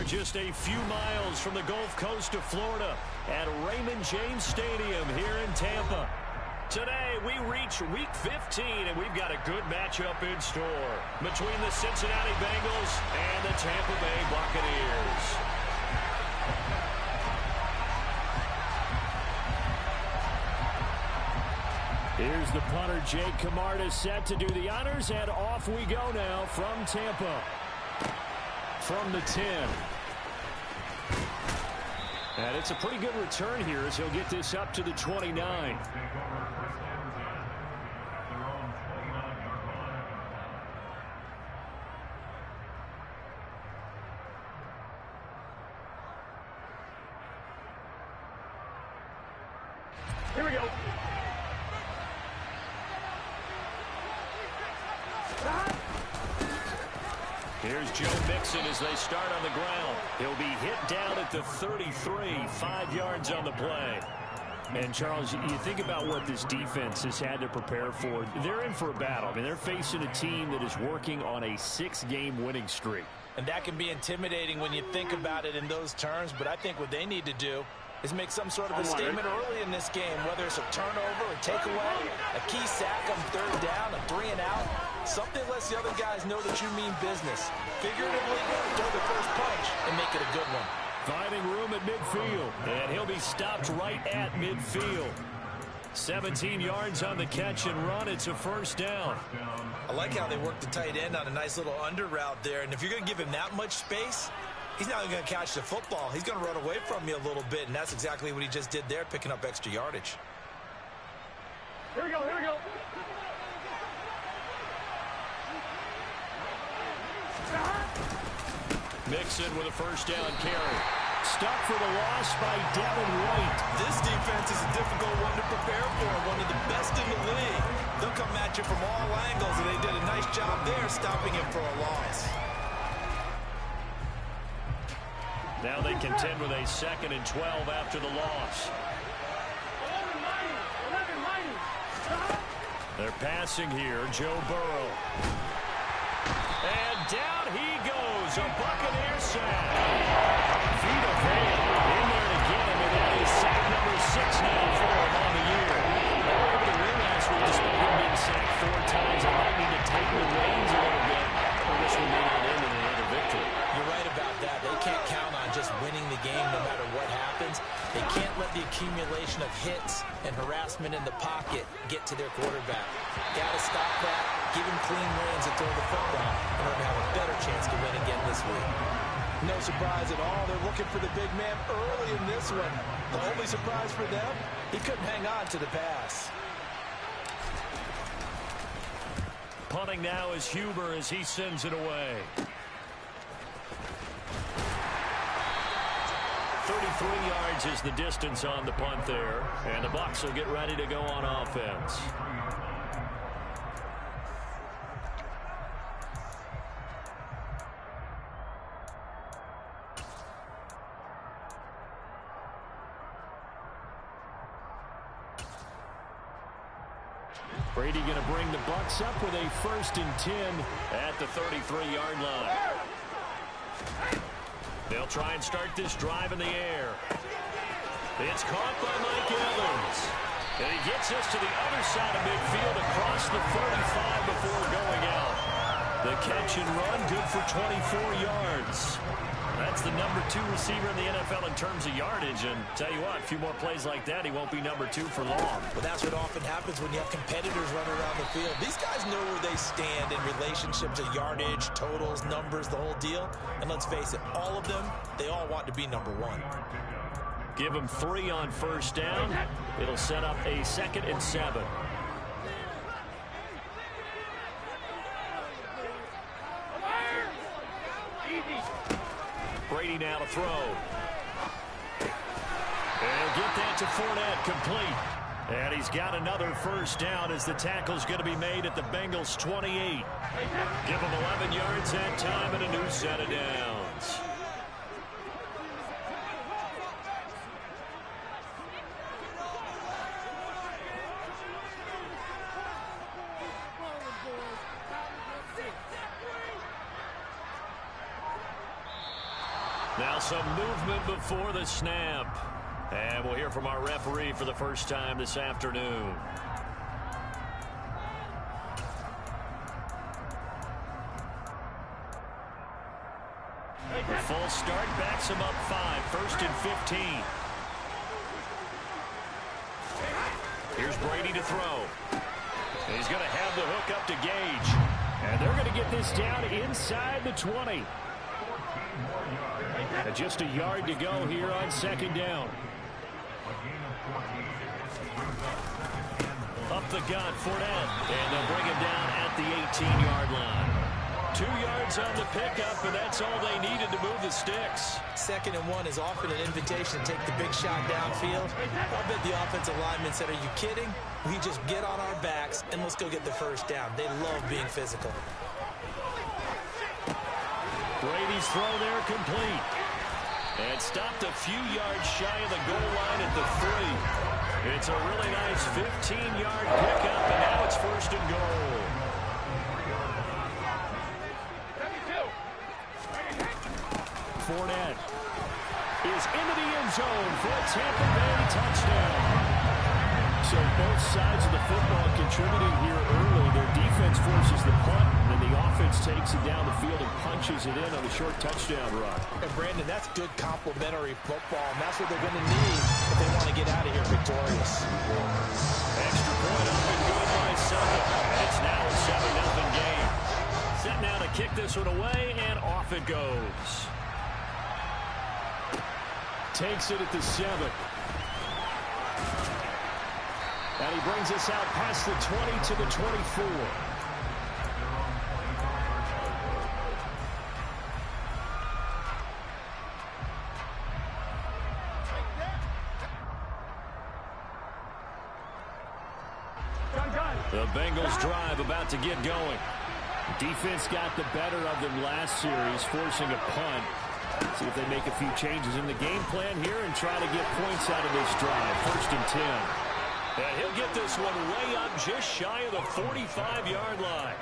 are just a few miles from the Gulf Coast of Florida at Raymond James Stadium here in Tampa. Today, we reach Week 15, and we've got a good matchup in store between the Cincinnati Bengals and the Tampa Bay Buccaneers. Here's the punter, Jake Camarda, set to do the honors, and off we go now from Tampa. From the 10. And it's a pretty good return here as he'll get this up to the 29. Here we go. Here's Joe Mixon as they start on the ground. He'll be hit down at the 33, 5 yards on the play. And, Charles, you think about what this defense has had to prepare for. They're in for a battle. I mean, they're facing a team that is working on a 6-game winning streak. And that can be intimidating when you think about it in those terms, but I think what they need to do is make some sort of a statement early in this game, whether it's a turnover, a takeaway, a key sack on 3rd down, a 3-and-out. Something lets the other guys know that you mean business. Figuratively, throw the first punch and make it a good one. Finding room at midfield, and he'll be stopped right at midfield. 17 yards on the catch and run. It's a 1st down. I like how they work the tight end on a nice little under route there, and if you're going to give him that much space, he's not going to catch the football. He's going to run away from you a little bit, and that's exactly what he just did there, picking up extra yardage. Here we go, here we go. Mixon with a 1st down carry. Stuck for the loss by Devin White. This defense is a difficult one to prepare for, one of the best in the league. They'll come at you from all angles, and they did a nice job there stopping him for a loss. Now they contend with a 2nd and 12 after the loss. They're passing here, Joe Burrow. And down he goes, a Buccaneer sack. Vita Vea in there to get him, and that is sack number 6 now for him on the year. They were able to win last week despite him being sacked 4 times. They might need to tighten the reins a little bit, or this will may not end in another victory. You're right about that. They can't count on just winning the game no matter what happens. They can't let the accumulation of hits and harassment in the pocket get to their quarterback. Got to stop that, give him clean reins and throw the football in order to have a better chance to win again this week. No surprise at all. They're looking for the big man early in this one. The only surprise for them, he couldn't hang on to the pass. Punting now is Huber as he sends it away. 33 yards is the distance on the punt there, and the Bucs will get ready to go on offense. Brady going to bring the Bucs up with a 1st and 10 at the 33-yard line. They'll try and start this drive in the air. It's caught by Mike Evans. And he gets us to the other side of midfield across the 35 before going out. The catch and run, good for 24 yards. That's the number 2 receiver in the NFL in terms of yardage. And tell you what, a few more plays like that, he won't be number 2 for long. Well, that's what often happens when you have competitors running around the field. These guys know where they stand in relationship to yardage, totals, numbers, the whole deal. And let's face it, all of them, they all want to be number 1. Give him 3 on 1st down. It'll set up a 2nd and 7. Brady now to throw. And get that to Fournette, complete. And he's got another 1st down as the tackle's going to be made at the Bengals' 28. Give him 11 yards that time and a new set of downs. Now some movement before the snap. And we'll hear from our referee for the first time this afternoon. The full start backs him up 5, 1st and 15. Here's Brady to throw. He's going to have the hook up to Gage. And they're going to get this down inside the 20. And just a yard to go here on 2nd down. Up the gut, Fournette. And they'll bring him down at the 18-yard line. 2 yards on the pickup, and that's all they needed to move the sticks. 2nd and 1 is often an invitation to take the big shot downfield. I bet the offensive lineman said, are you kidding? We just get on our backs, and let's go get the first down. They love being physical. Brady's throw there complete. And stopped a few yards shy of the goal line at the 3. It's a really nice 15-yard pickup, and now it's 1st and goal. Fournette is into the end zone for a Tampa Bay touchdown. So both sides of the football contributing here early. Their defense forces the punt, and then the offense takes it down the field and punches it in on the short touchdown run. And Brandon, that's good complementary football, and that's what they're going to need if they want to get out of here victorious. Extra point up and good by Sutton. It's now a 7-0 game. Set now to kick this one away, and off it goes. Takes it at the 7. And he brings us out past the 20 to the 24. The Bengals drive about to get going. Defense got the better of them last series, forcing a punt. See if they make a few changes in the game plan here and try to get points out of this drive. 1st and 10. And he'll get this one way up just shy of the 45-yard line.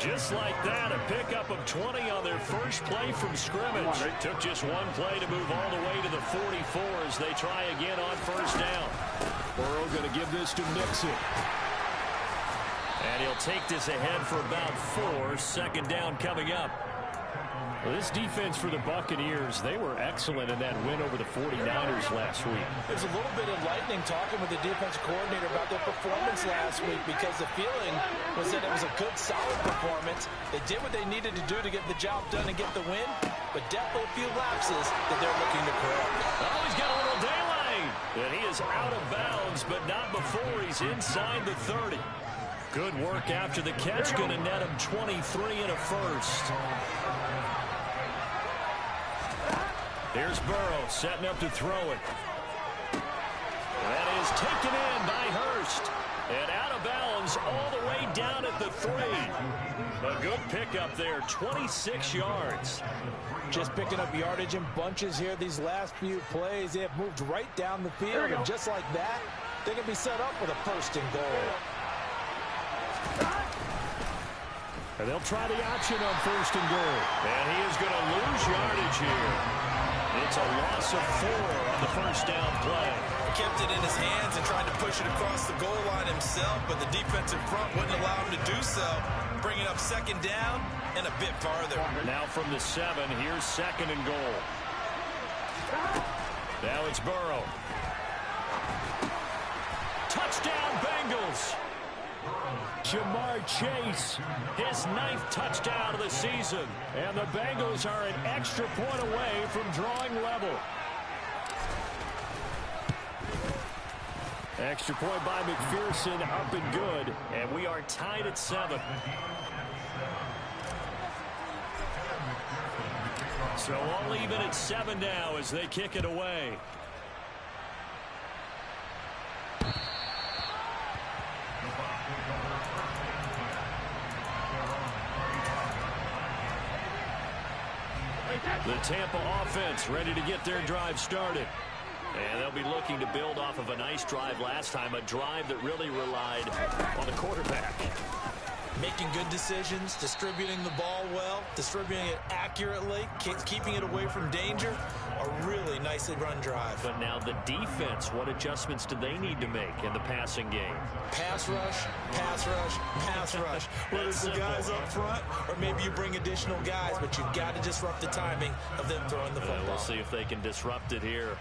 Just like that, a pickup of 20 on their first play from scrimmage. It took just one play to move all the way to the 44 as they try again on 1st down. Burrow going to give this to Mixon. And he'll take this ahead for about 4. 2nd down coming up. Well, this defense for the Buccaneers, they were excellent in that win over the 49ers last week. There's a little bit enlightening talking with the defensive coordinator about their performance last week because the feeling was that it was a good, solid performance. They did what they needed to do to get the job done and get the win, but definitely a few lapses that they're looking to correct. Oh, he's got a little daylight. And he is out of bounds, but not before he's inside the 30. Good work after the catch, going to net him 23 and a first. Here's Burrow setting up to throw it. That is taken in by Hurst. And out of bounds all the way down at the 3. A good pickup there, 26 yards. Just picking up yardage in bunches here these last few plays. They have moved right down the field, and just like that, they can be set up with a 1st and goal. And they'll try the option on 1st and goal. And he is going to lose yardage here. It's a loss of 4 on the 1st down play. He kept it in his hands and tried to push it across the goal line himself, but the defensive front wouldn't allow him to do so. Bringing up 2nd down and a bit farther. Now from the 7, here's 2nd and goal. Now it's Burrow. Touchdown Bengals. Jamar Chase, his 9th touchdown of the season. And the Bengals are an extra point away from drawing level. Extra point by McPherson, up and good. And we are tied at 7. So all even at 7 now as they kick it away. The Tampa offense ready to get their drive started. And they'll be looking to build off of a nice drive last time, a drive that really relied on the quarterback. Making good decisions, distributing the ball well, distributing it accurately, keeping it away from danger. A really nicely run drive. But now the defense, what adjustments do they need to make in the passing game? Pass rush, pass rush, pass rush. Whether it's the guys up front or maybe you bring additional guys, but you've got to disrupt the timing of them throwing the football. We'll see if they can disrupt it here.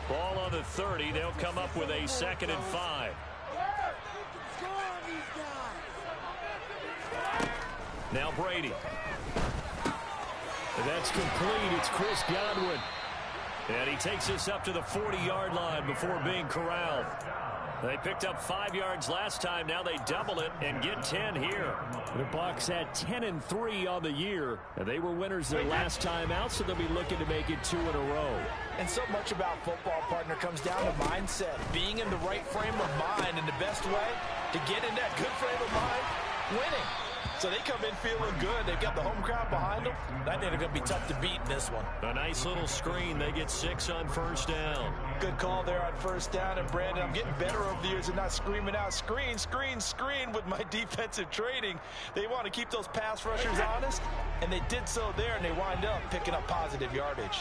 Ball on the 30. They'll come up with a 2nd and 5. Now Brady. That's complete. It's Chris Godwin. And he takes us up to the 40-yard line before being corralled. They picked up 5 yards last time. Now they double it and get 10 here. The Bucs had 10-3 on the year. And they were winners their last time out, so they'll be looking to make it 2 in a row. And so much about football, partner, comes down to mindset. Being in the right frame of mind, and the best way to get in that good frame of mind, winning. So they come in feeling good. They've got the home crowd behind them. I think they're going to be tough to beat in this one. A nice little screen. They get 6 on first down. Good call there on first down. And, Brandon, I'm getting better over the years and not screaming out, screen, screen, screen with my defensive training. They want to keep those pass rushers honest, and they did so there, and they wind up picking up positive yardage.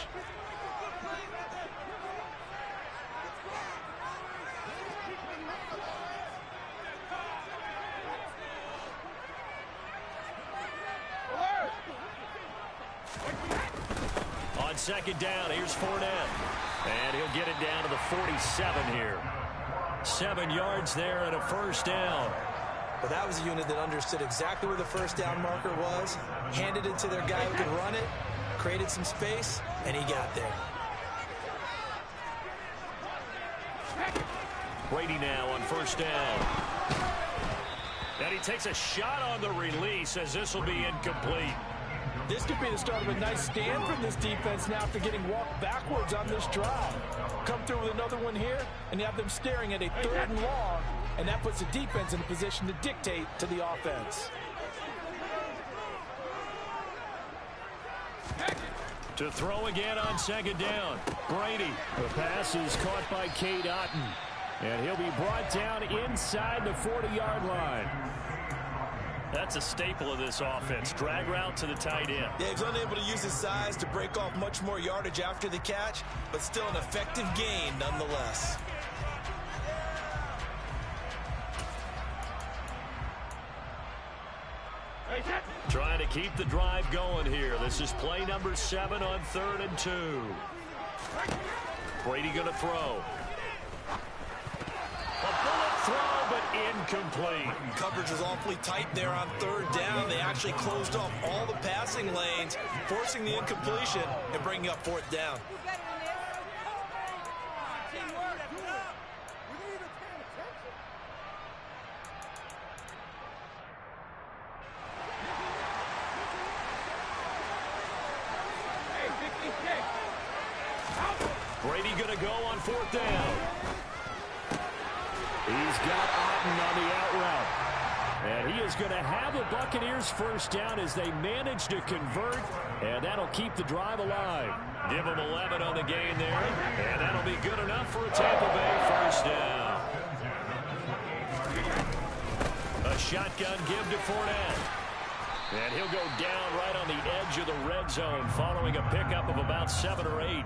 On 2nd down, here's Fournette. And he'll get it down to the 47 here. 7 yards there and a first down. But that was a unit that understood exactly where the first down marker was, handed it to their guy who could run it, created some space, and he got there. Brady now on first down. And he takes a shot on the release as this will be incomplete. This could be the start of a nice stand from this defense now after getting walked backwards on this drive. Come through with another one here, and you have them staring at a 3rd and long, and that puts the defense in a position to dictate to the offense. To throw again on 2nd down. Brady. The pass is caught by Cade Otton. And he'll be brought down inside the 40-yard line. That's a staple of this offense. Drag route to the tight end. Yeah, he's unable to use his size to break off much more yardage after the catch, but still an effective gain nonetheless. Trying to keep the drive going here. This is play number 7 on 3rd and 2. Brady going to throw. A bullet throw, but incomplete. Coverage was awfully tight there on 3rd down. They actually closed off all the passing lanes, forcing the incompletion and bringing up 4th down. Brady going to go on 4th down. He's got Otton on the out route. And he is going to have the Buccaneers first down as they manage to convert. And that'll keep the drive alive. Give them 11 on the gain there. And that'll be good enough for a Tampa Bay first down. A shotgun give to Fournette. And he'll go down right on the edge of the red zone following a pickup of about 7 or 8.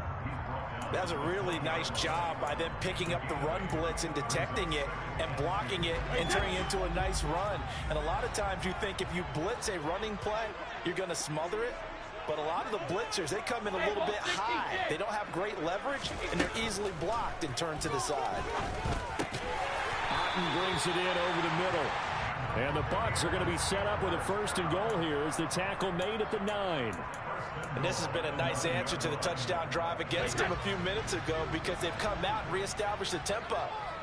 That's a really nice job by them picking up the run blitz and detecting it and blocking it and turning it into a nice run. And a lot of times you think if you blitz a running play, you're going to smother it. But a lot of the blitzers, they come in a little bit high. They don't have great leverage, and they're easily blocked and turned to the side. Otton brings it in over the middle. And the Bucs are going to be set up with a 1st and goal here as the tackle made at the 9. And this has been a nice answer to the touchdown drive against them a few minutes ago because they've come out and reestablished the tempo.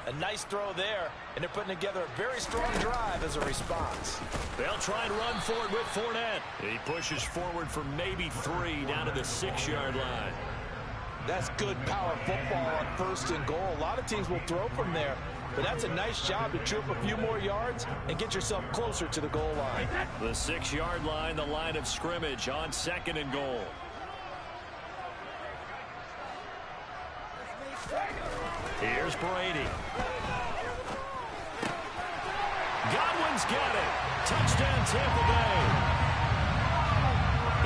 A nice throw there, and they're putting together a very strong drive as a response. They'll try and run for it with Fournette. He pushes forward for maybe 3 down to the 6-yard line. That's good power football on 1st and goal. A lot of teams will throw from there, but that's a nice job to chew up a few more yards and get yourself closer to the goal line. The 6-yard line, the line of scrimmage on 2nd and goal. Here's Brady. Godwin's got it. Touchdown, Tampa Bay.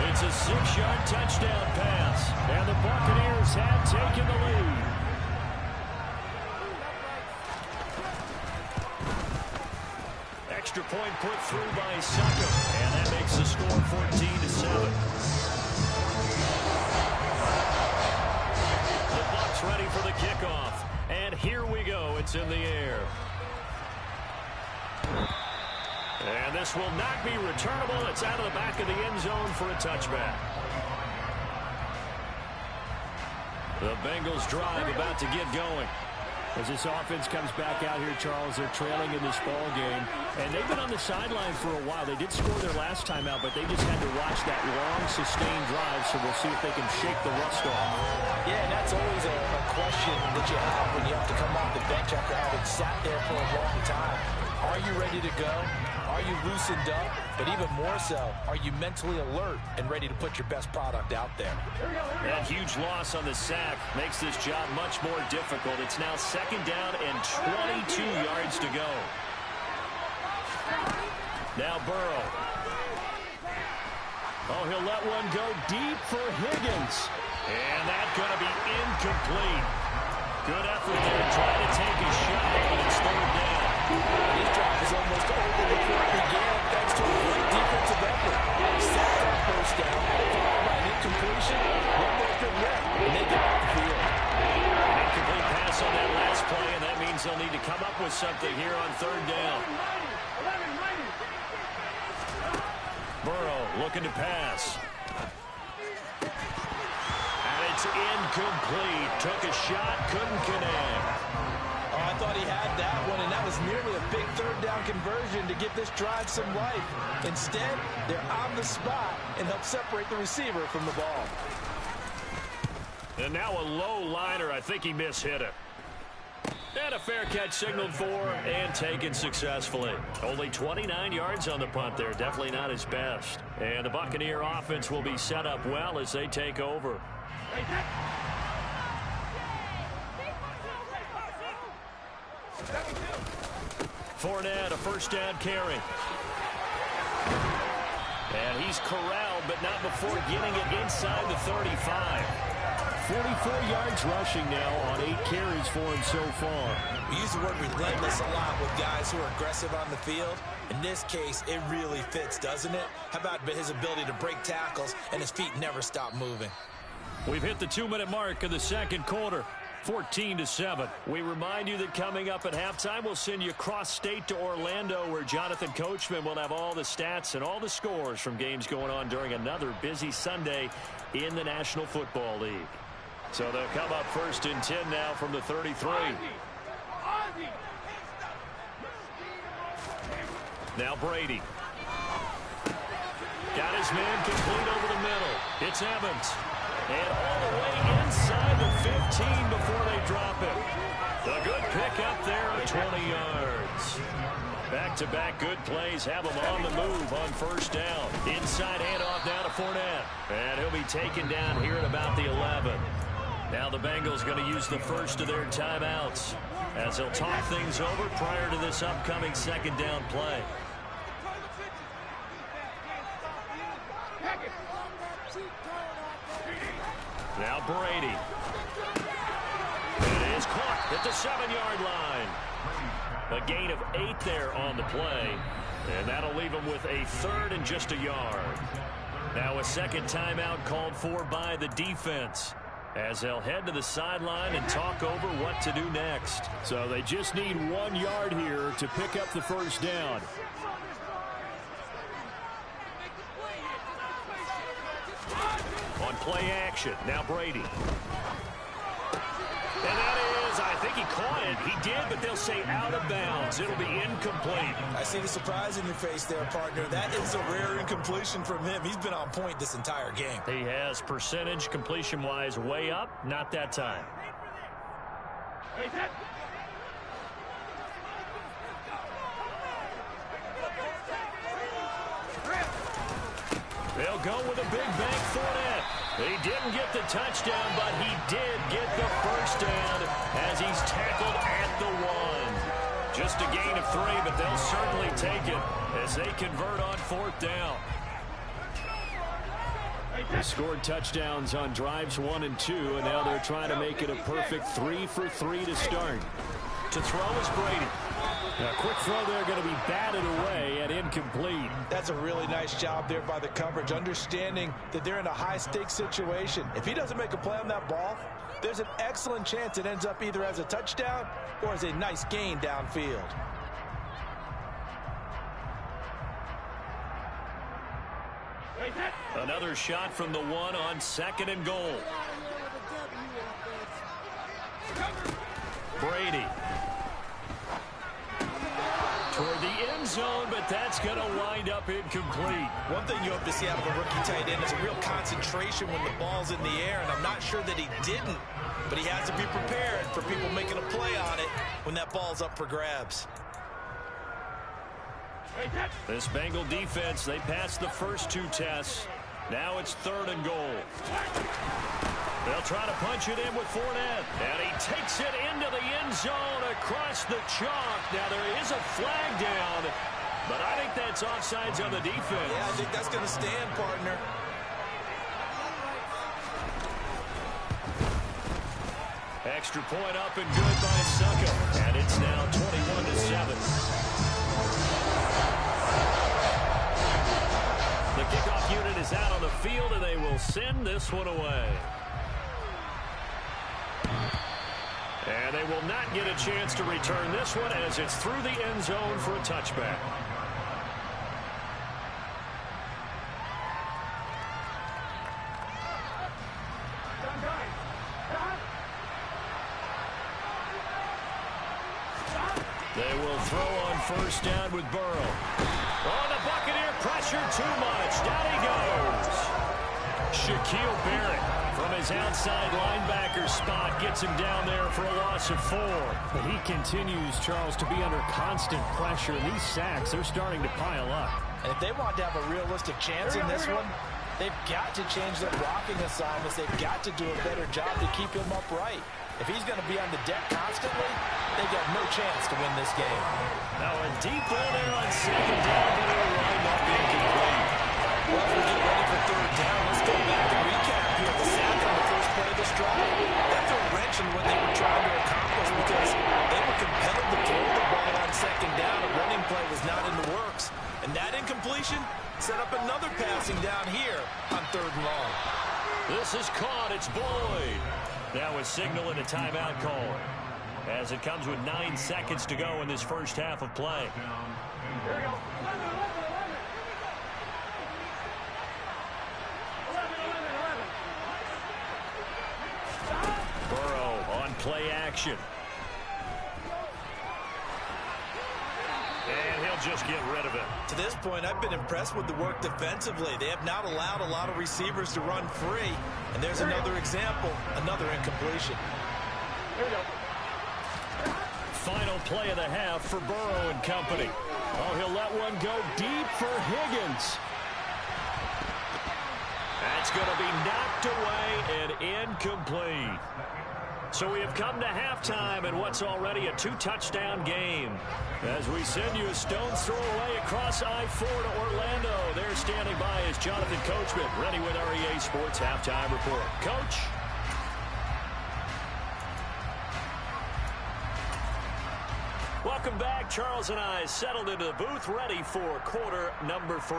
It's a 6-yard touchdown pass, and the Buccaneers have taken the lead. Extra point put through by Sucker, and that makes the score 14-7. The Bucs ready for the kickoff, and here we go. It's in the air. And this will not be returnable. It's out of the back of the end zone for a touchback. The Bengals drive about to get going. As this offense comes back out here, Charles, they're trailing in this ball game. And they've been on the sideline for a while. They did score their last time out, but they just had to watch that long, sustained drive, so we'll see if they can shake the rust off. Yeah, and that's always a question that you have when you have to come off the bench after having sat there for a long time. Are you ready to go? Are you loosened up? But even more so, are you mentally alert and ready to put your best product out there? That huge loss on the sack makes this job much more difficult. It's now 2nd down and 22 yards to go. Now Burrow. Oh, he'll let one go deep for Higgins. And that's going to be incomplete. Good effort there trying to take a shot, but it's 3rd down. His drive is almost over before it began, thanks to a great defensive effort. Sacked on 1st down, followed by an incompletion. One more good rep, and they get off the field. An incomplete pass on that last play, and that means they'll need to come up with something here on 3rd down. Burrow looking to pass. And it's incomplete. Took a shot, couldn't connect. Oh, I thought he had that one, and that was nearly a big 3rd down conversion to give this drive some life. Instead, they're on the spot and help separate the receiver from the ball. And now a low liner. I think he mishit it. And a fair catch signaled for and taken successfully. Only 29 yards on the punt there. Definitely not his best. And the Buccaneer offense will be set up well as they take over. Fournette, a 1st down carry. And he's corralled, but not before getting it inside the 35. 44 yards rushing now on 8 carries for him so far. We use the word relentless a lot with guys who are aggressive on the field. In this case, it really fits, doesn't it? How about his ability to break tackles and his feet never stop moving? We've hit the 2-minute mark of the 2nd quarter. 14-7. We remind you that coming up at halftime, we'll send you cross-state to Orlando, where Jonathan Coachman will have all the stats and all the scores from games going on during another busy Sunday in the National Football League. So they'll come up 1st and 10 now from the 33. Now Brady. Got his man complete over the middle. It's Evans. And all the way inside the 15 before they drop it. A good pick up there at 20 yards. Back-to-back good plays have him on the move on 1st down. Inside handoff now to Fournette. And he'll be taken down here at about the 11. Now the Bengals going to use the first of their timeouts as they'll talk things over prior to this upcoming 2nd down play. Now Brady. It is caught at the 7-yard line. A gain of 8 there on the play. And that'll leave him with a 3rd and just a yard. Now a 2nd timeout called for by the defense, as they'll head to the sideline and talk over what to do next. So they just need 1 yard here to pick up the 1st down. On play action, now Brady. And that is, I think he caught it. He did, but they'll say out of bounds. It'll be incomplete. I see the surprise in your face there, partner. That is a rare incompletion from him. He's been on point this entire game. He has percentage completion-wise way up. Not that time. They'll go with a big bank Fournette. He didn't get the touchdown, but he did get the first down as he's tackled at the 1. Just a gain of 3, but they'll certainly take it as they convert on 4th down. They scored touchdowns on drives 1 and 2, and now they're trying to make it a perfect 3 for 3 to start. To throw is Brady. A quick throw there, going to be batted away and incomplete. That's a really nice job there by the coverage, understanding that they're in a high-stakes situation. If he doesn't make a play on that ball, there's an excellent chance it ends up either as a touchdown or as a nice gain downfield. Another shot from the 1 on 2nd and goal. Brady. Toward the end zone, but that's going to wind up incomplete. One thing you hope to see out of a rookie tight end is a real concentration when the ball's in the air, and I'm not sure that he didn't, but he has to be prepared for people making a play on it when that ball's up for grabs. This Bengal defense, they passed the first 2 tests. Now it's 3rd and goal. They'll try to punch it in with Fournette. And he takes it into the end zone across the chalk. Now there is a flag down, but I think that's offsides on the defense. Yeah, I think that's going to stand, partner. Extra point up and good by Succa. And it's now 21-7. The kickoff unit is out on the field, and they will send this one away. And they will not get a chance to return this one as it's through the end zone for a touchback. They will throw on 1st down with Burrow. Oh, the Buccaneer pressure too much. Down he goes. Shaquille Barrett from his outside linebacker spot gets him down there for a loss of 4. But he continues, Charles, to be under constant pressure. And these sacks, they're starting to pile up. And if they want to have a realistic chance in this one, they've got to change their blocking assignments. They've got to do a better job to keep him upright. If he's going to be on the deck constantly, they got no chance to win this game. Now a deep ball there on 2nd down, but it'll wind up incomplete. Well, as we get ready for 3rd down, let's go back to recap here. The sack on the first play of this drive, that threw a wrench in what they were trying to accomplish because they were compelled to throw the ball on 2nd down. A running play was not in the works. And that incompletion set up another passing down here on 3rd and long. This is caught. It's Boyd. Now a signal and a timeout call as it comes with 9 seconds to go in this first half of play. Here we go. 11. Burrow on play action. And he'll just get rid of it. To this point, I've been impressed with the work defensively. They have not allowed a lot of receivers to run free. And there's another example, another incompletion. Here we go. Final play of the half for Burrow and company. Oh, he'll let one go deep for Higgins. That's going to be knocked away and incomplete. So we have come to halftime in what's already a 2-touchdown game. As we send you a stone's throw away across I-4 to Orlando. There standing by is Jonathan Coachman, ready with REA Sports Halftime Report. Coach? Welcome back. Charles and I settled into the booth, ready for quarter number 3.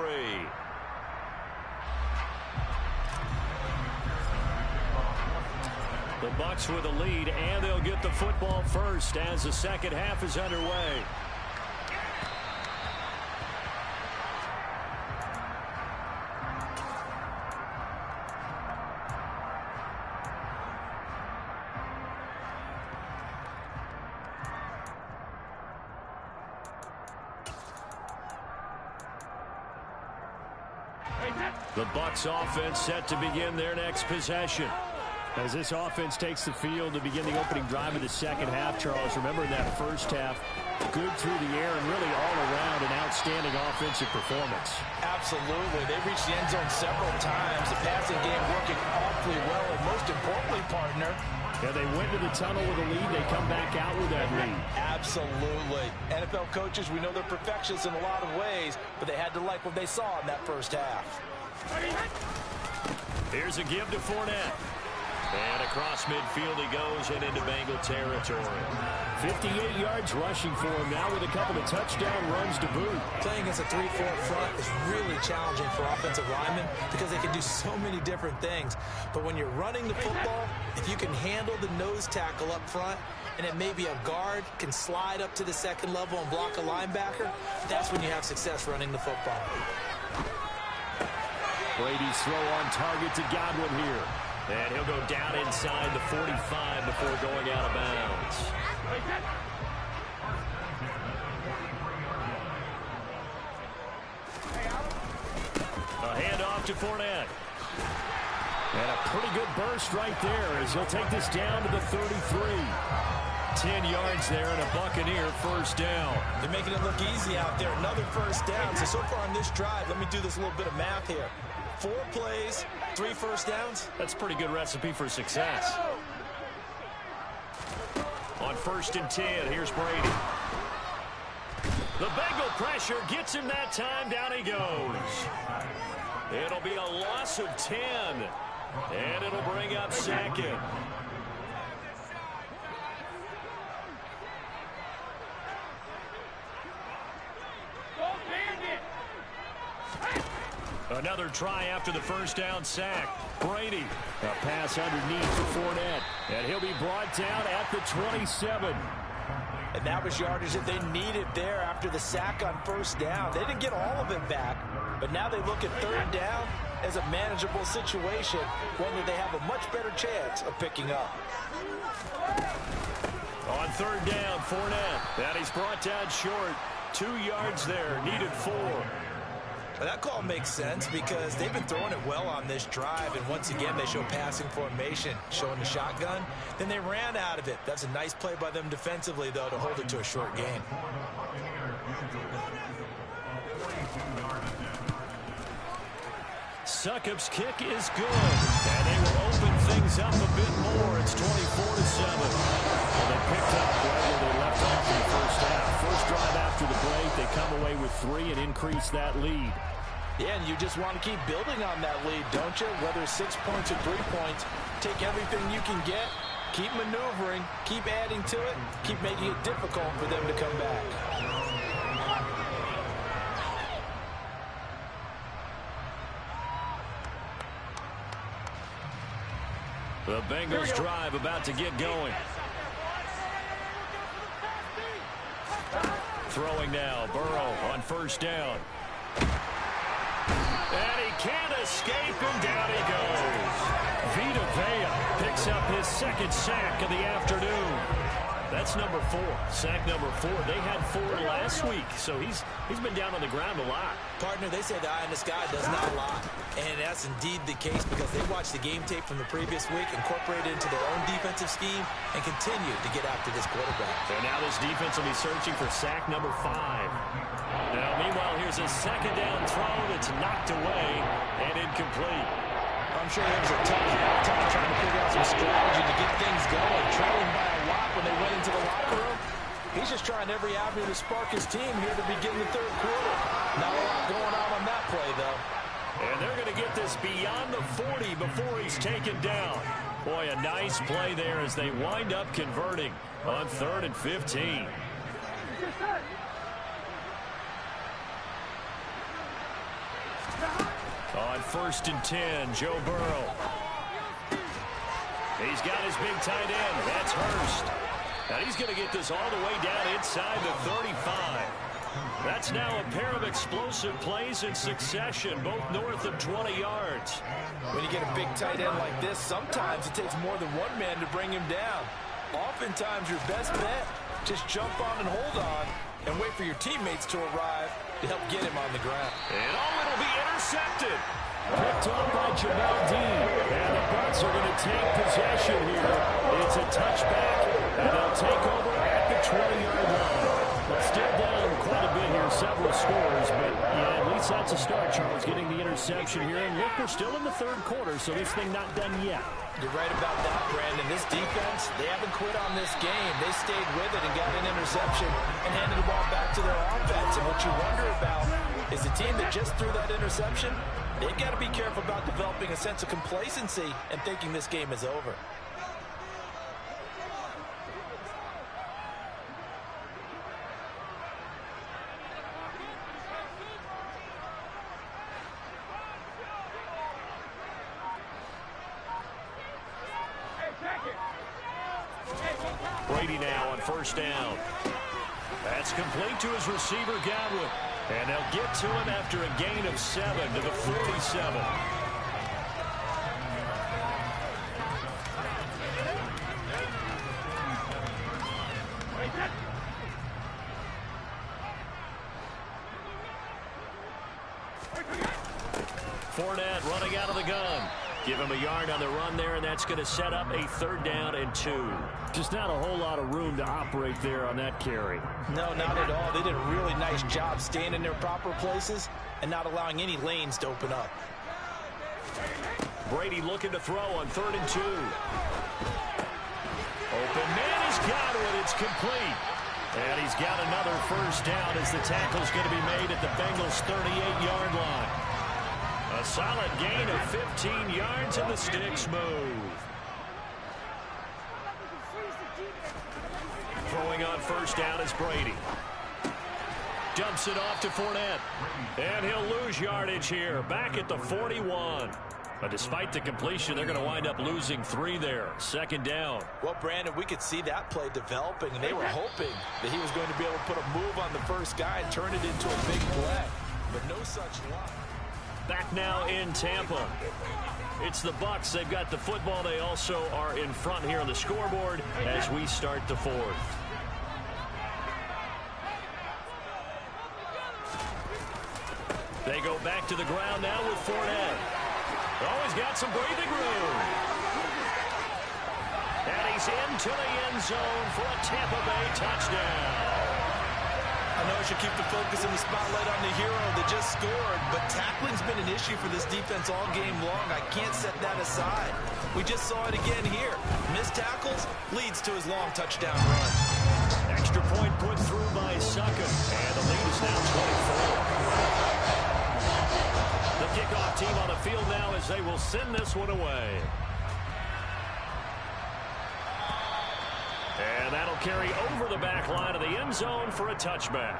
The Bucs with a lead, and they'll get the football first as the second half is underway. The Bucs offense set to begin their next possession. As this offense takes the field to begin the opening drive of the second half, Charles, remember in that first half, Good through the air and really all around an outstanding offensive performance. Absolutely. They reached the end zone several times. The passing game working awfully well, and most importantly, partner, yeah, they went to the tunnel with a lead. They come back out with that lead. Absolutely. NFL coaches, we know they're perfectionists in a lot of ways, but they had to like what they saw in that first half. Here's a give to Fournette. And across midfield he goes and into Bengal territory. 58 yards rushing for him now with a couple of touchdown runs to boot. Playing against a 3-4 front is really challenging for offensive linemen because they can do so many different things. But when you're running the football, if you can handle the nose tackle up front, and it may be a guard can slide up to the second level and block a linebacker, that's when you have success running the football. Brady's throw on target to Godwin here. And he'll go down inside the 45 before going out of bounds. A handoff to Fournette. And a pretty good burst right there as he'll take this down to the 33. 10 yards there and a Buccaneer first down. They're making it look easy out there. Another first down. So far on this drive, let me do this little bit of math here. 4 plays, 3 first downs. That's a pretty good recipe for success. On 1st and 10, here's Brady. The Bengal pressure gets him that time. Down he goes. It'll be a loss of 10. And it'll bring up 2nd. Another try after the first down sack. Brady. A pass underneath for Fournette. And he'll be brought down at the 27. And that was yardage that they needed there after the sack on first down. They didn't get all of it back, but now they look at 3rd down as a manageable situation, one that they have a much better chance of picking up. On 3rd down, Fournette. And he's brought down short. 2 yards there, needed 4. Well, that call makes sense because they've been throwing it well on this drive, and once again they show passing formation, showing the shotgun. Then they ran out of it. That's a nice play by them defensively, though, to hold it to a short game. Succop's kick is good, and they will open things up a bit more. It's 24-7. Well, they picked up right where they left off in the first half. First drive after the break, they come away with 3 and increase that lead. Yeah, and you just want to keep building on that lead, don't you? Whether it's 6 points or 3 points, take everything you can get, keep maneuvering, keep adding to it, keep making it difficult for them to come back. The Bengals drive about to get going. Throwing now, Burrow on first down. And he can't escape, and down he goes. Vita Vea picks up his 2nd sack of the afternoon. That's number 4, sack number 4. They had 4 last week, so he's been down on the ground a lot. Partner, they say the eye in the sky does not lie. And that's indeed the case because they watched the game tape from the previous week, incorporated it into their own defensive scheme, and continue to get after this quarterback. And now this defense will be searching for sack number 5. Now, meanwhile, here's a 2nd down throw that's knocked away and incomplete. I'm sure it was a tough halftime trying to figure out some strategy to get things going, trailing by a lot when they went into the locker room. He's just trying every avenue to spark his team here to begin the 3rd quarter. Not a lot going on that play, though. And they're going to get this beyond the 40 before he's taken down. Boy, a nice play there as they wind up converting on 3rd and 15. On 1st and 10, Joe Burrow. He's got his big tight end. That's Hurst. And he's going to get this all the way down inside the 35. That's now a pair of explosive plays in succession, both north of 20 yards. When you get a big tight end like this, sometimes it takes more than one man to bring him down. Oftentimes, your best bet, just jump on and hold on and wait for your teammates to arrive to help get him on the ground. And it'll be intercepted. Picked up by Jamel Dean. And the Bucs are going to take possession here. It's a touchback, and they'll take over at the 20-yard line. Well, still down quite a bit here, several scores, but yeah, at least that's a start, Charles, getting the interception here. And look, we're still in the third quarter, so this thing not done yet. You're right about that, Brandon. This defense, they haven't quit on this game. They stayed with it and got an interception and handed the ball back to their offense. And what you wonder about is the team that just threw that interception, they've got to be careful about developing a sense of complacency and thinking this game is over. Brady now on first down. That's complete to his receiver, Godwin. And they'll get to him after a gain of 7 to the 47. Fournette running out of the gun. Give him a yard on the run there, and that's going to set up a 3rd down and 2. Just not a whole lot of room to operate there on that carry. No, not at all. They did a really nice job staying in their proper places and not allowing any lanes to open up. Brady looking to throw on 3rd and 2. Open man, he's got it. It's complete. And he's got another 1st down as the tackle's going to be made at the Bengals' 38-yard line. A solid gain of 15 yards, and the sticks move. Throwing on 1st down is Brady. Dumps it off to Fournette. And he'll lose yardage here, back at the 41. But despite the completion, they're going to wind up losing 3 there. 2nd down. Well, Brandon, we could see that play developing, and they were hoping that he was going to be able to put a move on the first guy and turn it into a big play. But no such luck. Back now in Tampa. It's the Bucs. They've got the football. They also are in front here on the scoreboard as we start the 4th. They go back to the ground now with Fournette. Always got some breathing room. And he's into the end zone for a Tampa Bay touchdown. I know I should keep the focus and the spotlight on the hero that just scored, but tackling's been an issue for this defense all game long. I can't set that aside. We just saw it again here. Missed tackles leads to his long touchdown run. Extra point put through by Succop, and the lead is now 24. The kickoff team on the field now as they will send this one away. And that'll carry over the back line of the end zone for a touchback.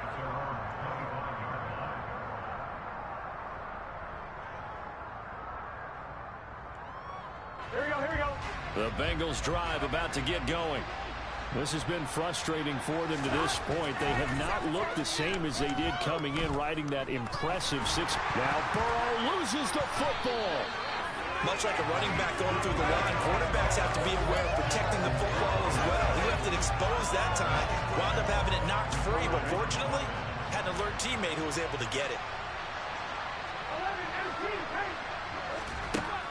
Here we go, here we go. The Bengals drive about to get going. This has been frustrating for them to this point. They have not looked the same as they did coming in, riding that impressive 6. Now Burrow loses the football. Much like a running back going through the line, quarterbacks have to be aware of protecting the football as well. He left it exposed that time, wound up having it knocked free, but fortunately, had an alert teammate who was able to get it.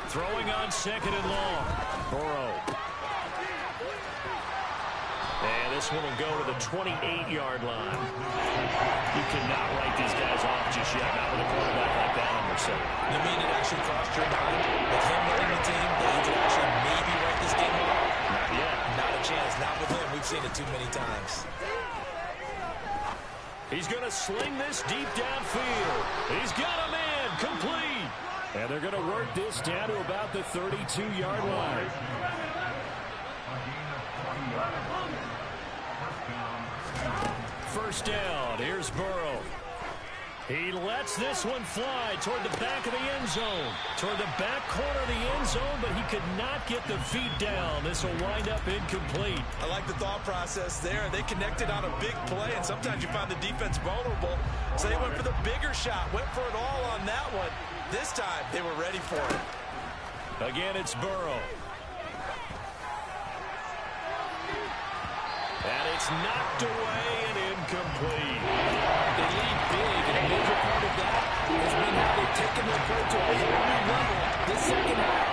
Throwing on 2nd and long. Burrow. And this one will go to the 28-yard line. You cannot write these guys off just yet, not with a quarterback like that on their side. You mean it actually crossed your mind with him leading the team that he could actually maybe write this game off? Not yet. Not a chance. Not with him. We've seen it too many times. He's going to sling this deep downfield. He's got him in. Complete. And they're going to work this down to about the 32-yard line. First down. Here's Burrow. He lets this one fly toward the back of the end zone. Toward the back corner of the end zone, but he could not get the feet down. This will wind up incomplete. I like the thought process there. They connected on a big play, and sometimes you find the defense vulnerable. So they went for the bigger shot, went for it all on that one. This time, they were ready for it. Again, it's Burrow. And it's knocked away and incomplete. They lead big, and a major part of that has been how they've taken their play to a whole new level this second half.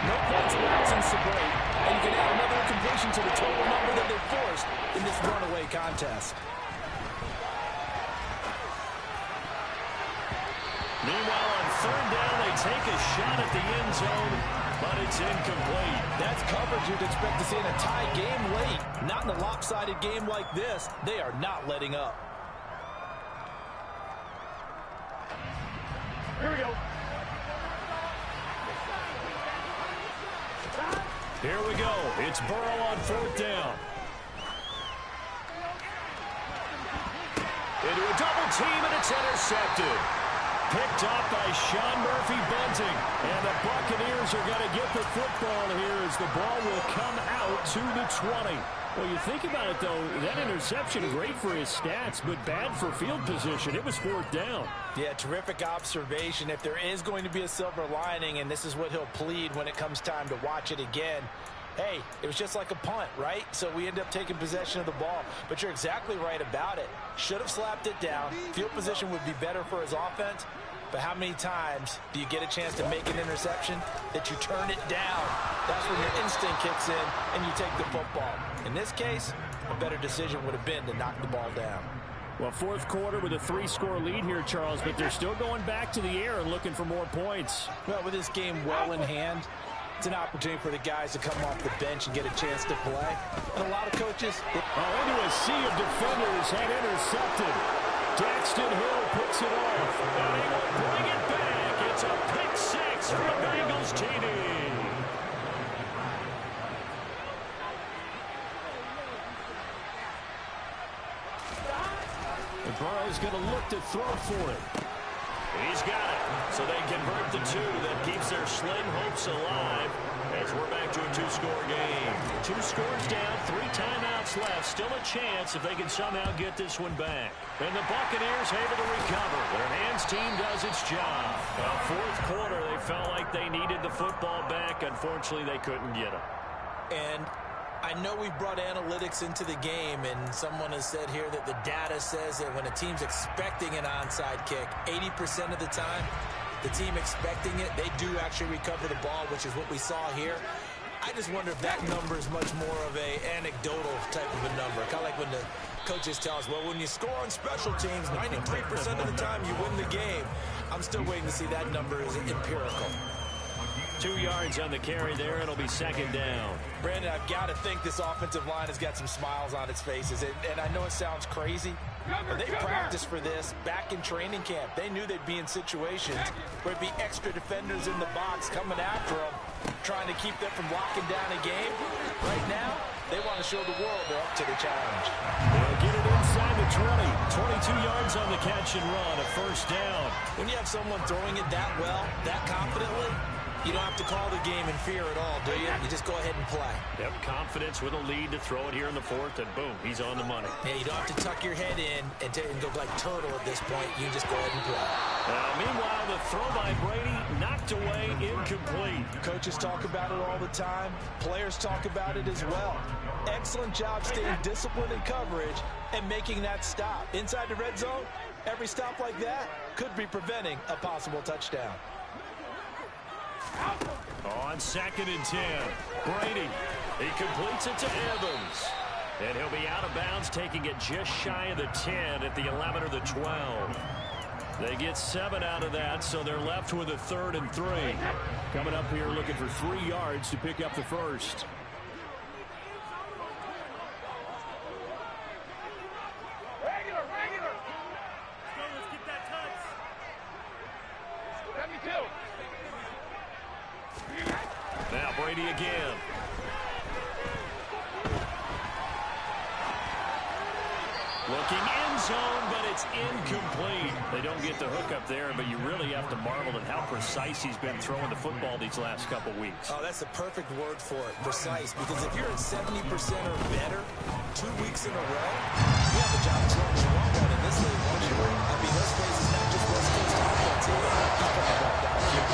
No points allowed since the break, and you can add another incompletion to the total number that they've forced in this runaway contest. Meanwhile, on third down, they take a shot at the end zone, but it's incomplete. That's coverage you'd expect to see in a tie game late. Not in a lopsided game like this. They are not letting up. Here we go. Here we go. It's Burrow on fourth down. Into a double team, and it's intercepted. Picked up by Sean Murphy-Bunting. And the Buccaneers are going to get the football here as the ball will come out to the 20. Well, you think about it, though, that interception, great for his stats, but bad for field position. It was fourth down. Yeah, terrific observation. If there is going to be a silver lining, and this is what he'll plead when it comes time to watch it again, hey, it was just like a punt, right? So we end up taking possession of the ball. But you're exactly right about it. Should have slapped it down. Field position would be better for his offense. But how many times do you get a chance to make an interception that you turn it down? That's when your instinct kicks in and you take the football. In this case, a better decision would have been to knock the ball down. Well, fourth quarter with a 3-score lead here, Charles, but they're still going back to the air and looking for more points. Well, with this game well in hand, it's an opportunity for the guys to come off the bench and get a chance to play. And a lot of coaches... into a sea of defenders had intercepted. Daxton Hill picks it off. And he will bring it back. It's a pick six for the Bengals TD. And Burrow's going to look to throw for it. He's got it. So they convert the two. That keeps their slim hopes alive as we're back to a 2-score game. 2 scores down, 3 timeouts left. Still a chance if they can somehow get this one back. And the Buccaneers able to recover. Their hands team does its job. Well, fourth quarter, they felt like they needed the football back. Unfortunately, they couldn't get it. And I know we brought analytics into the game, and someone has said here that the data says that when a team's expecting an onside kick, 80% of the time, the team expecting it, they do actually recover the ball, which is what we saw here. I just wonder if that number is much more of a anecdotal type of a number. Kind of like when the coaches tell us, well, when you score on special teams, 93% of the time you win the game. I'm still waiting to see that number is empirical. 2 yards on the carry there. It'll be second down. Brandon, I've got to think this offensive line has got some smiles on its faces. And I know it sounds crazy, but they practiced for this back in training camp. They knew they'd be in situations where it'd be extra defenders in the box coming after them, trying to keep them from locking down a game. Right now, they want to show the world they're up to the challenge. They'll get it inside the 20. 22 yards on the catch and run, a first down. When you have someone throwing it that well, that confidently, you don't have to call the game in fear at all, do you? You just go ahead and play. Yep, confidence with a lead to throw it here in the fourth, and boom, he's on the money. Yeah, you don't have to tuck your head in and go like turtle at this point. You just go ahead and play. Meanwhile, the throw by Brady knocked away, incomplete. Coaches talk about it all the time. Players talk about it as well. Excellent job staying disciplined in coverage and making that stop. Inside the red zone, every stop like that could be preventing a possible touchdown. On second and 10, Brady. He completes it to Evans. And he'll be out of bounds, taking it just shy of the 10 at the 11 or the 12. They get 7 out of that, so they're left with a 3rd and 3. Coming up here looking for 3 yards to pick up the first. Regular. Let's get that touch. Let me too. Now Brady again. Looking end zone, but it's incomplete. They don't get the hook up there, but you really have to marvel at how precise he's been throwing the football these last couple weeks. Oh, that's the perfect word for it, precise. Because if you're at 70% or better 2 weeks in a row, you have a job to learn strong one in this league, don't you? I mean, let's face it, not just West Coast offense here. He's putting the ball down here.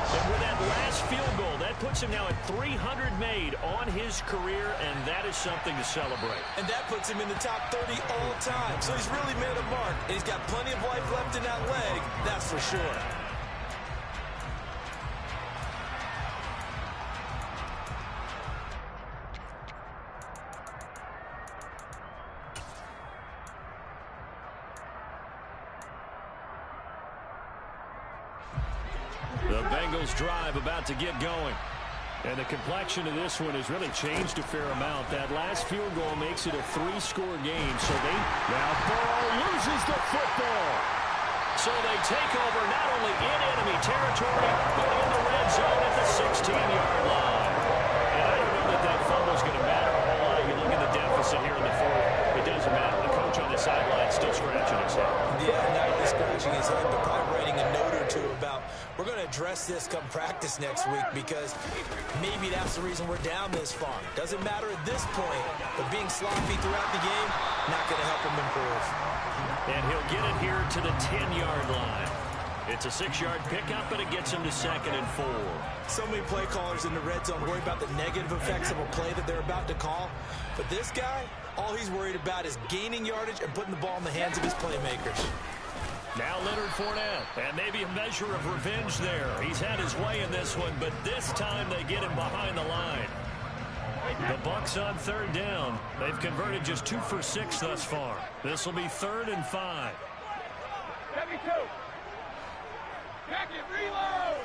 And with that last field goal, that puts him now at 300 made on his career, and that is something to celebrate. And that puts him in the top 30 all time. So he's really made a mark, and he's got plenty of life left in that leg, that's for sure. The Bengals drive about to get going. And the complexion of this one has really changed a fair amount. That last field goal makes it a 3-score game. So now Burrow loses the football. So they take over not only in enemy territory, but in the red zone at the 16-yard line. And I don't know that fumble's going to matter a whole lot. You look at the deficit here in the fourth. It doesn't matter. The coach on the sideline still scratching his head. Yeah, not only scratching his head, but probably writing a note or two about, we're going to address this come practice next week, because maybe that's the reason we're down this far. Doesn't matter at this point, but being sloppy throughout the game, not going to help him improve. And he'll get it here to the 10-yard line. It's a 6-yard pickup, but it gets him to 2nd and 4. So many play callers in the red zone worry about the negative effects of a play that they're about to call. But this guy, all he's worried about is gaining yardage and putting the ball in the hands of his playmakers. Now Leonard Fournette, and maybe a measure of revenge there. He's had his way in this one, but this time they get him behind the line. The Bucs on 3rd down. They've converted just 2 for 6 thus far. This will be 3rd and 5. Heavy two. Jacket, reload.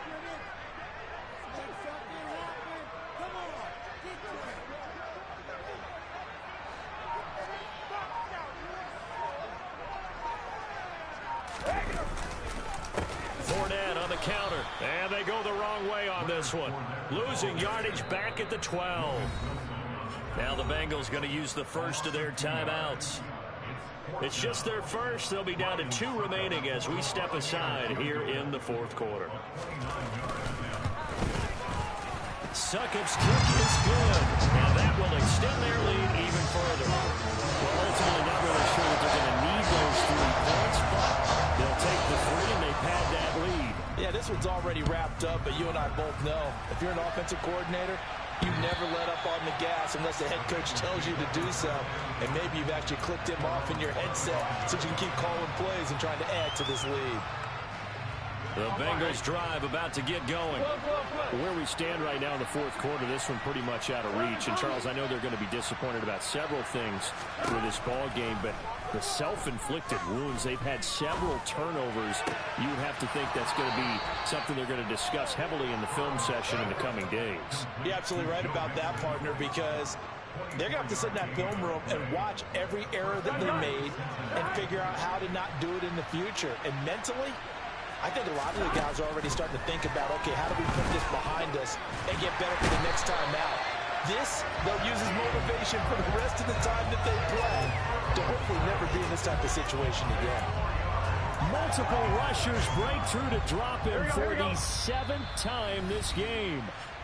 Fournette on the counter, and they go the wrong way on this one. Losing yardage back at the 12. Now the Bengals going to use the first of their timeouts. It's just their first. They'll be down to 2 remaining as we step aside here in the 4th quarter. Succop's kick is good, and that will extend their lead even further. Well, ultimately not really sure that they're going to need those 3 points, but they'll take the 3 and they pad that lead. Yeah, this one's already wrapped up, but you and I both know, if you're an offensive coordinator, you never let up on the gas unless the head coach tells you to do so. And maybe you've actually clicked him off in your headset so you can keep calling plays and trying to add to this lead. The Bengals drive about to get going. Where we stand right now in the 4th quarter, this one pretty much out of reach. And, Charles, I know they're going to be disappointed about several things with this ball game, but the self-inflicted wounds, they've had several turnovers. You would have to think that's going to be something they're going to discuss heavily in the film session in the coming days. You're absolutely right about that, partner, because they're going to have to sit in that film room and watch every error that they made and figure out how to not do it in the future. And mentally, I think a lot of the guys are already starting to think about, okay, how do we put this behind us and get better for the next time out? This, they'll use as motivation for the rest of the time that they play to hopefully never be in this type of situation again. Multiple rushers break through to drop him for the 7th time this game.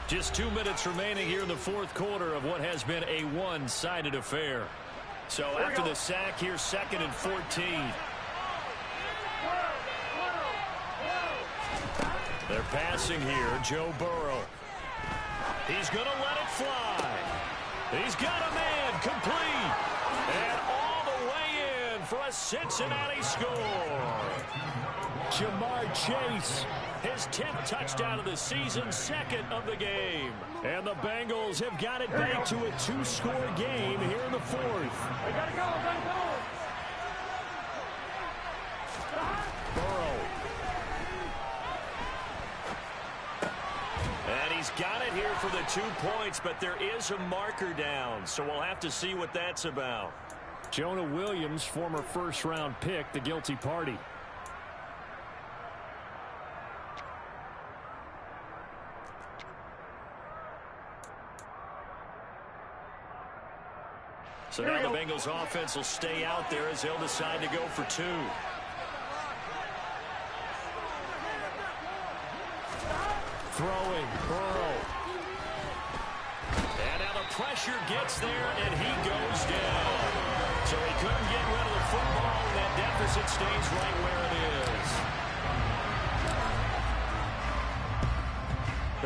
Just 2 minutes remaining here in the 4th quarter of what has been a one-sided affair. So after the sack, here's 2nd and 14. They're passing here, Joe Burrow. He's going to let it fly. He's got a man complete. And all the way in for a Cincinnati score. Jamar Chase. His 10th touchdown of the season, 2nd of the game. And the Bengals have got it back to a 2-score game here in the 4th. We gotta go, gotta go. Burrow. And he's got it here for the 2 points, but there is a marker down, so we'll have to see what that's about. Jonah Williams, former first-round pick, the guilty party. So now the Bengals offense will stay out there as they'll decide to go for 2. Throwing, Burrow. And now the pressure gets there, and he goes down. So he couldn't get rid of the football, and that deficit stays right where it is.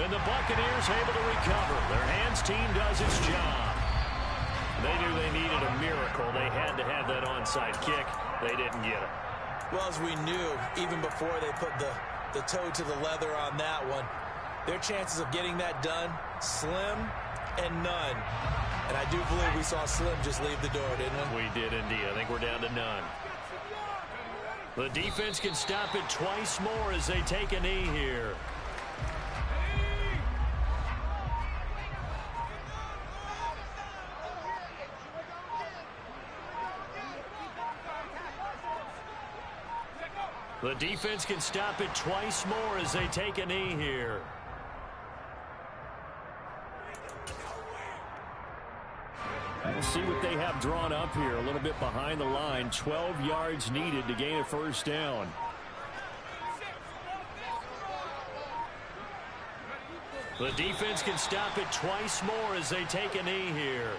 And the Buccaneers able to recover. Their hands team does its job. They knew they needed a miracle. They had to have that onside kick. They didn't get it. Well, as we knew, even before they put the toe to the leather on that one, their chances of getting that done, slim and none. And I do believe we saw Slim just leave the door, didn't we? We did indeed. I think we're down to none. The defense can stop it twice more as they take a knee here. The defense can stop it twice more as they take a knee here. We'll see what they have drawn up here. A little bit behind the line. 12 yards needed to gain a first down. The defense can stop it twice more as they take a knee here.